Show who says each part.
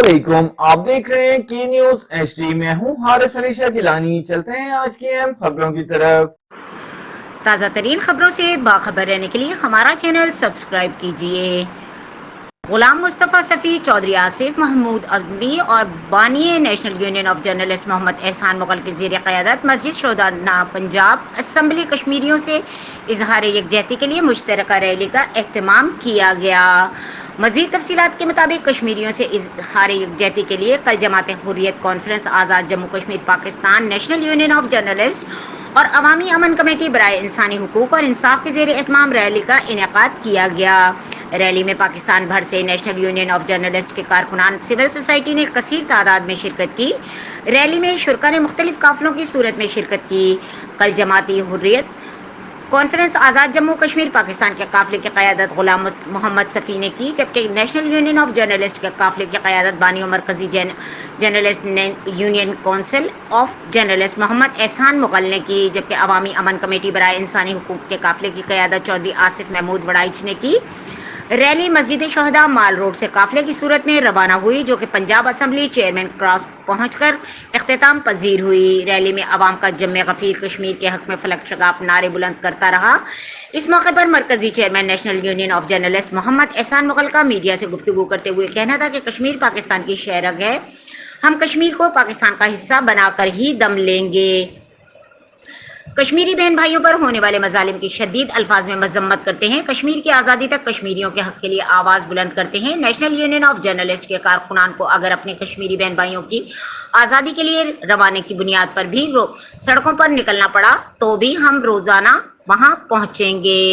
Speaker 1: अस्सलामुअलैकुम। आप देख रहे हैं की न्यूज एचडी। मैं हूं हारिस अली शाह गिलानी। चलते हैं आज की अहम खबरों की तरफ।
Speaker 2: ताज़ा तरीन खबरों से बाखबर रहने के लिए हमारा चैनल सब्सक्राइब कीजिए। गुलाम मुस्तफ़ा सफ़ी, चौधरी आसिफ महमूद अजमी और बानी national union of journalist Mohammad Ehsan Mughal की ज़ेर क़यादत मस्जिद शोदाना पंजाब असम्बली कश्मीरियों से इजहार यकजहती के लिए मुश्तरका रैली का एहतमाम किया गया। मज़ीद तफसीलात के मुताबिक कश्मीरियों से इजहार यकजहती के लिए कल जमात Hurriyat conference Azad Jammu Kashmir Pakistan national union of journalist और अवामी अमन कमेटी बराए इंसानी हुकूक और इंसाफ के ज़ेर एहतमाम रैली का इनेकाद किया गया। रैली में पाकिस्तान भर से नेशनल यूनियन ऑफ जर्नलिस्ट के कारकुनान, सिविल सोसाइटी ने कसीर तादाद में शिरकत की। रैली में शुरका ने मुख्तलिफ काफिलों की सूरत में शिरकत की। कल जमाती हुर्रियत कॉन्फ्रेंस आज़ाद जम्मू कश्मीर पाकिस्तान के काफिले की क़यादत गुलाम मोहम्मद सफ़ी ने की, जबकि नेशनल यूनियन ऑफ जर्नलिस्ट के काफिले की क़यादत बानी और मरकज़ी journalist union council of journalist Mohammad Ehsan Mughal ने की, जबकि अवामी अमन कमेटी बराए इंसानी हुकूक के काफिले की क़यादत चौधरी आसिफ महमूद वड़ाइच ने की। रैली मस्जिद शोहदा माल रोड से काफिले की सूरत में रवाना हुई, जो कि पंजाब असम्बली चेयरमैन क्रॉस पहुंचकर इख्तिताम पजीर हुई। रैली में अवाम का जम्मे गफीर कश्मीर के हक में फलक शगाफ नारे बुलंद करता रहा। इस मौके पर मरकजी chairman national union of journalist Mohammad Ehsan Mughal का मीडिया से गुफ्तगू करते हुए कहना था कि कश्मीर पाकिस्तान की शहरग है, हम कश्मीर को पाकिस्तान का हिस्सा बनाकर ही दम लेंगे। कश्मीरी बहन भाइयों पर होने वाले मजालिम की शदीद अल्फाज में मजम्मत करते हैं। कश्मीर की आज़ादी तक कश्मीरियों के हक के लिए आवाज़ बुलंद करते हैं। नेशनल यूनियन ऑफ जर्नलिस्ट के कारकुनान को अगर अपने कश्मीरी बहन भाइयों की आज़ादी के लिए रवाने की बुनियाद पर भी सड़कों पर निकलना पड़ा तो भी हम रोज़ाना वहाँ पहुँचेंगे।